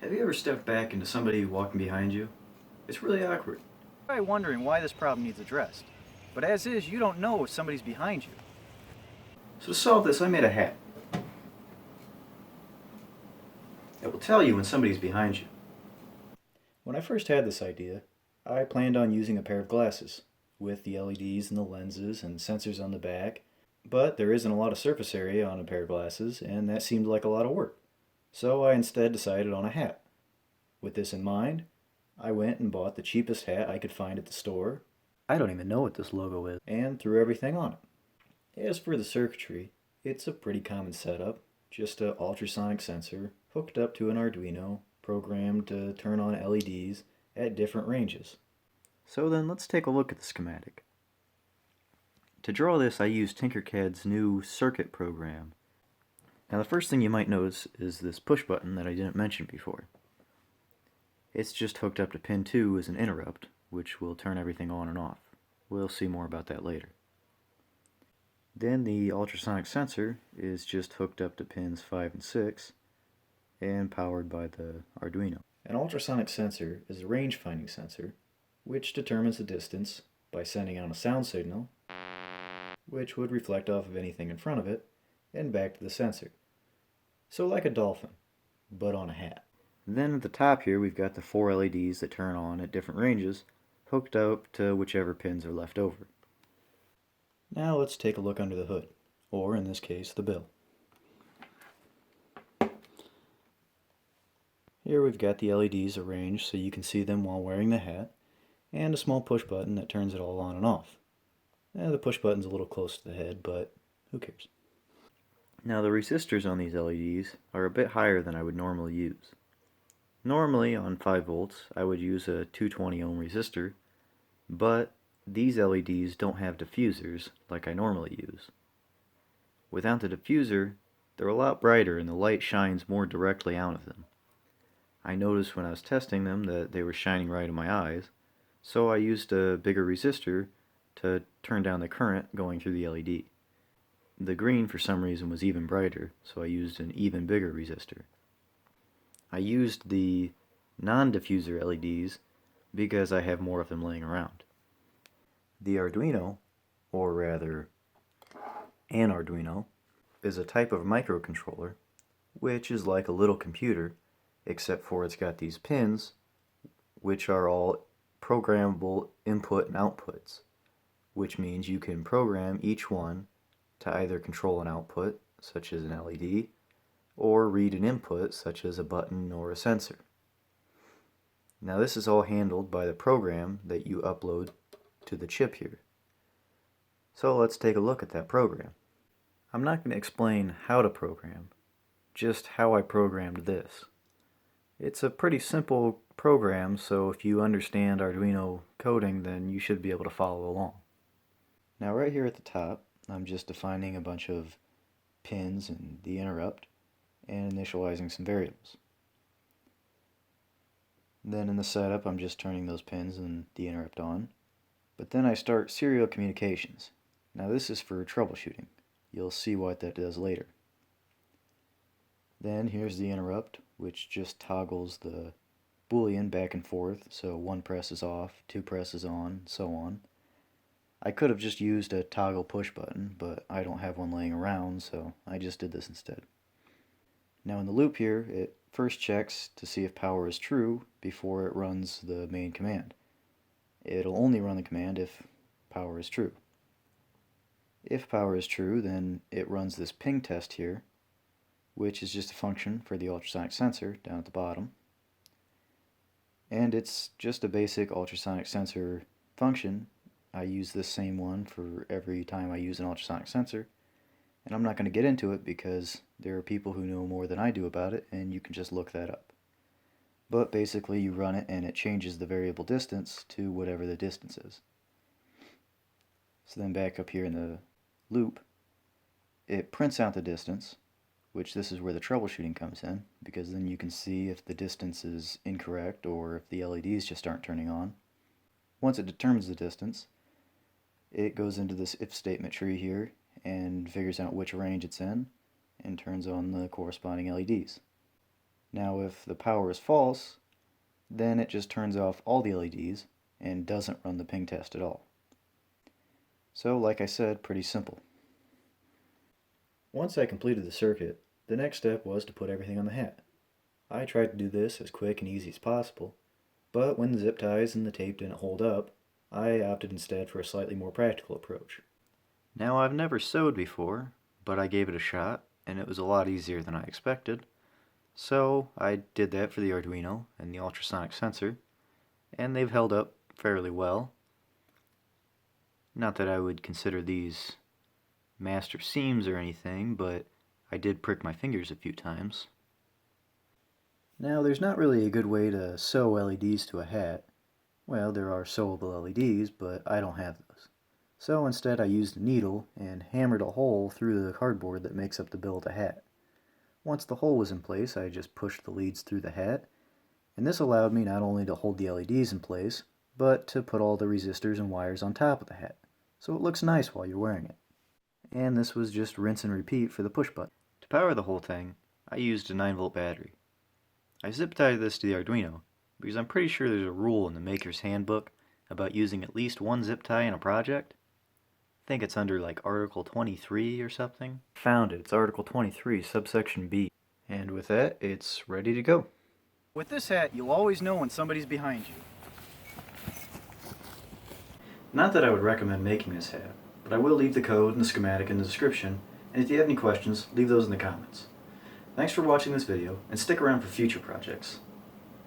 Have you ever stepped back into somebody walking behind you? It's really awkward. You're probably wondering why this problem needs addressed. But as is, you don't know if somebody's behind you. So to solve this, I made a hat. It will tell you when somebody's behind you. When I first had this idea, I planned on using a pair of glasses, with the LEDs and the lenses and sensors on the back, but there isn't a lot of surface area on a pair of glasses, and that seemed like a lot of work. So I instead decided on a hat. With this in mind, I went and bought the cheapest hat I could find at the store. I don't even know what this logo is. And threw everything on it. As for the circuitry, it's a pretty common setup. Just an ultrasonic sensor hooked up to an Arduino, programmed to turn on LEDs at different ranges. So then let's take a look at the schematic. To draw this, I used Tinkercad's new circuit program. Now the first thing you might notice is this push button that I didn't mention before. It's just hooked up to pin 2 as an interrupt, which will turn everything on and off. We'll see more about that later. Then the ultrasonic sensor is just hooked up to pins 5 and 6 and powered by the Arduino. An ultrasonic sensor is a range-finding sensor which determines the distance by sending out a sound signal which would reflect off of anything in front of it and back to the sensor. So like a dolphin, but on a hat. Then at the top here we've got the 4 LEDs that turn on at different ranges, hooked up to whichever pins are left over. Now let's take a look under the hood, or in this case the bill. Here we've got the LEDs arranged so you can see them while wearing the hat, and a small push button that turns it all on and off. The push button's a little close to the head, but who cares? Now the resistors on these LEDs are a bit higher than I would normally use. Normally on 5 volts I would use a 220 ohm resistor, but these LEDs don't have diffusers like I normally use. Without the diffuser, they're a lot brighter and the light shines more directly out of them. I noticed when I was testing them that they were shining right in my eyes, so I used a bigger resistor to turn down the current going through the LED. The green for some reason was even brighter, so I used an even bigger resistor. I used the non-diffuser LEDs because I have more of them laying around. The Arduino, or rather an Arduino, is a type of microcontroller which is like a little computer, except for it's got these pins which are all programmable input and outputs, which means you can program each one to either control an output, such as an LED, or read an input, such as a button or a sensor. Now this is all handled by the program that you upload to the chip here. So let's take a look at that program. I'm not going to explain how to program, just how I programmed this. It's a pretty simple program, so if you understand Arduino coding, then you should be able to follow along. Now right here at the top, I'm just defining a bunch of pins and the interrupt, and initializing some variables. Then in the setup, I'm just turning those pins and the interrupt on. But then I start serial communications. Now this is for troubleshooting. You'll see what that does later. Then here's the interrupt, which just toggles the Boolean back and forth, so 1 press is off, 2 presses on, so on. I could have just used a toggle push button, but I don't have one laying around, so I just did this instead. Now in the loop here, it first checks to see if power is true before it runs the main command. It'll only run the command if power is true. If power is true, then it runs this ping test here, which is just a function for the ultrasonic sensor down at the bottom. And it's just a basic ultrasonic sensor function. I use this same one for every time I use an ultrasonic sensor. And I'm not going to get into it because there are people who know more than I do about it, and you can just look that up. But basically you run it and it changes the variable distance to whatever the distance is. So then back up here in the loop, it prints out the distance, which this is where the troubleshooting comes in, because then you can see if the distance is incorrect or if the LEDs just aren't turning on. Once it determines the distance, it goes into this if statement tree here and figures out which range it's in and turns on the corresponding LEDs. Now if the power is false, then it just turns off all the LEDs and doesn't run the ping test at all. So like I said, pretty simple. Once I completed the circuit, the next step was to put everything on the hat. I tried to do this as quick and easy as possible, but when the zip ties and the tape didn't hold up, I opted instead for a slightly more practical approach. Now I've never sewed before, but I gave it a shot, and it was a lot easier than I expected. So I did that for the Arduino and the ultrasonic sensor, and they've held up fairly well. Not that I would consider these master seams or anything, but I did prick my fingers a few times. Now there's not really a good way to sew LEDs to a hat. Well, there are sewable LEDs, but I don't have those. So instead I used a needle and hammered a hole through the cardboard that makes up the bill of the hat. Once the hole was in place, I just pushed the leads through the hat, and this allowed me not only to hold the LEDs in place, but to put all the resistors and wires on top of the hat, so it looks nice while you're wearing it. And this was just rinse and repeat for the push button. To power the whole thing, I used a 9-volt battery. I zip tied this to the Arduino because I'm pretty sure there's a rule in the maker's handbook about using at least one zip tie in a project. I think it's under like Article 23 or something. Found it. It's Article 23, subsection B. And with that, it's ready to go. With this hat, you'll always know when somebody's behind you. Not that I would recommend making this hat, but I will leave the code and the schematic in the description, and if you have any questions, leave those in the comments. Thanks for watching this video, and stick around for future projects.